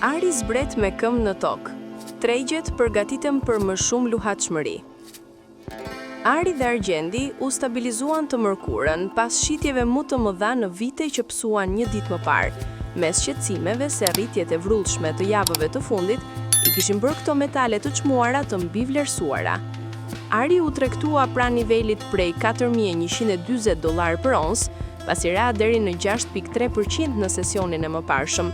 Ari zbret me këmbë në tokë. Tregjet përgatiten për më shumë luhatshmëri. Ari dhe argjendi u stabilizuan të mërkurën pas shitjeve më të mëdha në vite që psuan një ditë më parë, mes shqetësimeve se rritjet e vrullshme të javëve të fundit i kishin bërë këto metale të çmuara të mbivlerësuara. Ari u tregtua pranë nivelit prej $4.140 për ons, pasi ra deri në 6.3% në sesionin e mëparshëm,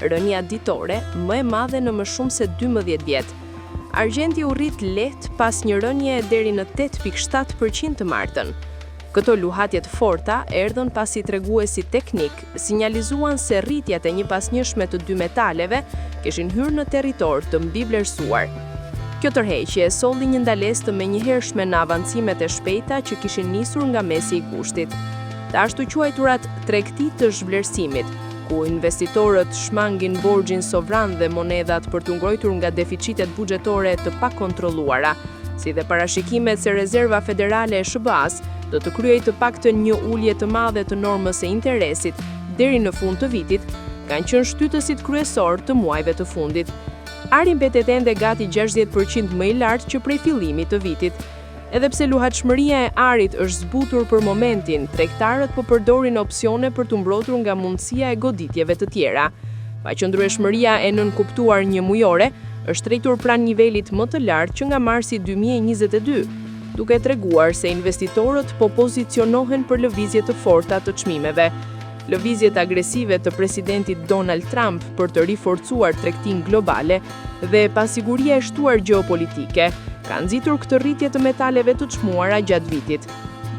rënja ditore më e madhe në më shumë se 12 vjet. Argjendi u rrit lehtë pas një rënje deri në 8.7% të martën. Këto luhatje të forta erdhën pasi treguesi teknik sinjalizuan se rritjet e njëpasnjëshme të dy metaleve kishin hyrë në territor të mbivlerësuar. Kjo tërheqje solli një ndalesë të menjëhershme në avancimet e shpejta që kishin nisur nga mesi i kushtit. Të ashtu quajturat tregti të zhvlerësimit, ku investitorët shmangin borxhin sovran dhe monedhat për të ngrojtur nga deficitet buxhetore të pakontrolluara, si dhe parashikimet se Rezerva Federale e SBA-s do të kryejë të paktën një ulje të madhe të normës së interesit deri në fund të vitit, kanë qenë shtytësit kryesor të muajve të fundit. Ari mbetet ende gati 60% më i lartë që prej fillimit të vitit. Edhe pse luhatshmëria e Arit është zbutur për momentin, tregtarët po përdorin opsione për të mbrojtur nga mundësia e goditjeve të tjera. Paqëndrueshmëria e nënkuptuar një mujore është rritur pranë nivelit më të lartë që nga marsi 2022, duke treguar se investitorët po pozicionohen për lëvizje të forta të çmimeve. Lëvizjet agresive të presidentit Donald Trump për të riforcuar tregtinë globale dhe pasiguria e shtuar gjeopolitike kanë nxitur këtë rritje të metaleve të çmuara gjatë vitit.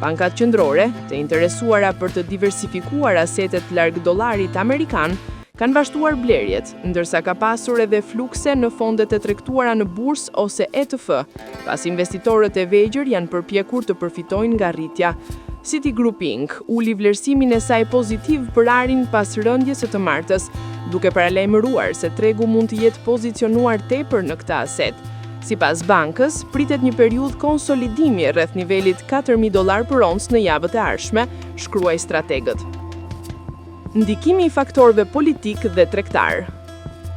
Bankat qendrore, të interesuara për të diversifikuar asetet larg dollarit amerikan, kanë vazhduar blerjet, ndërsa ka pasur edhe flukse në fondet e tregtuara në bursë ose ETF, pas investitorët e vegjël janë përpjekur të përfitojnë nga rritja. Citigroup Inc. uli vlerësimin e saj pozitiv për Arin pas rëndjes së të martës, duke paralajmëruar se tregu mund të jetë pozicionuar tepër në këtë aset. Sipas bankës, pritet një periudhë konsolidimi rreth nivelit $4.000 për oncë në javët e ardhshme, shkruaj strategët. Ndikimi i faktorëve politik dhe tregtar.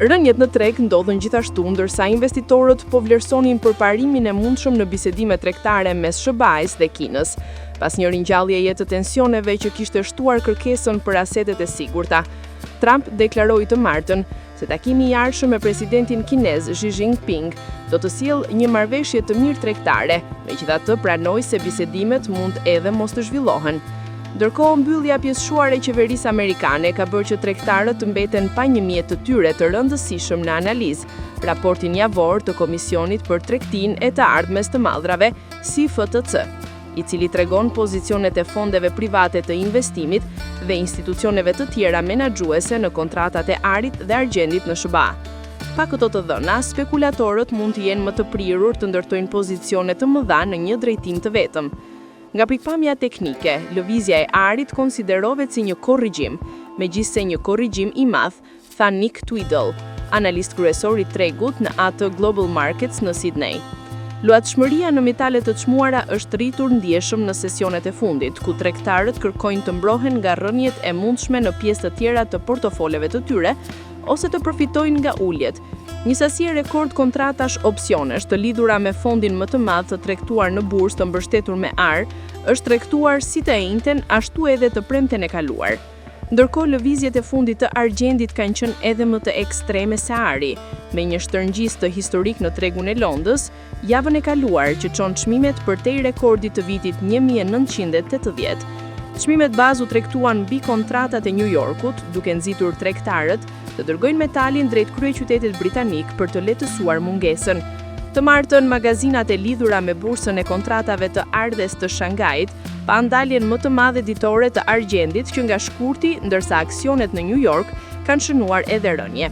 Rënjet në treg ndodhen gjithashtu ndërsa investitorët po vlerësonin përparimin e mundshëm në bisedime tregtare mes SBA-s dhe Kinës, pas një ringjalljeje të tensioneve që kishte shtuar kërkesën për asetet e sigurta. Trump deklaroi të martën se takimi i ardhshëm me presidentin kinez Xi Jinping do të sjellë një marrëveshje të mirë tregtare, megjithatë pranoi se bisedimet mund edhe mos të zhvillohen. Ndërkohë, mbyllja pjesëshuare e qeverisë amerikane ka bërë që tregtarët të mbeten pa një mjet të tyre të rëndësishëm në analizë, raportin javor të Komisionit për Tregtinë e të Ardhmes të Mallrave, CFTC, i cili tregon pozicionet e fondeve private të investimit dhe institucioneve të tjera menaxhuese në kontratat e Arit dhe argjendit në SBA. Pa këto të dhëna, spekulatorët mund të jenë më të prirur të ndërtojnë pozicione të mëdha në një drejtim të vetëm. Nga pikpamja teknike, lëvizja e Arit konsiderohet si një korrigjim, megjithse një korrigjim i madh, tha Nick Tweedle, analist kryesor i tregut në AT Global Markets në Sydney. Luhatshmëria në metale të çmuara është rritur ndjeshëm në sesionet e fundit, ku tregtarët kërkojnë të mbrohen nga rënjet e mundshme në pjesë të tjera të portofoleve të tyre ose të përfitojnë nga uljet. Një sasi rekord kontratash opsionesh të lidhura me fondin më të madh të tregtuar në bursë të mbështetur me AR është tregtuar si të njëjtën ashtu edhe të premten e kaluar. Ndërkohë lëvizjet e fundit të argjendit kanë qenë edhe më të ekstreme se Ari, me një shtërngjis të historik në tregun e Londës, javën e kaluar që çon çmimet përtej rekordit të vitit 1980. Çmimet bazë u tregtuan mbi kontratat e New Yorkut, duke nxitur tregtarët të dërgojnë metalin drejt kryeqytetit britanik për të lehtësuar mungesën. Të martën, magazinat e lidhura me bursën e kontratave të ardhes të Shangajit pa ndaljen më të madhe ditore të argjendit që nga shkurti, ndërsa aksionet në New York kanë shënuar edhe rënje.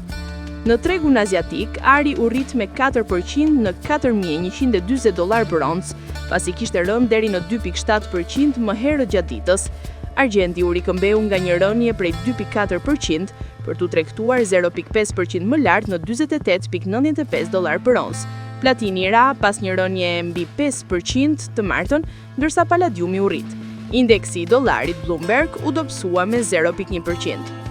Në tregun aziatik, Ari u rrit me 4% në $4.140 për oncë, pasi kishte rënë deri në 2.7% më herët gjatë ditës. Argjendi u rikëmbeu nga një rënje prej 2.4% për tu tregtuar 0.5% më lart në $48.95 për oncë. Platini ra pas një rënje mbi 5% të martën, ndërsa palladiumi u rrit. Indeksi i dollarit Bloomberg u dobësua me 0.1%.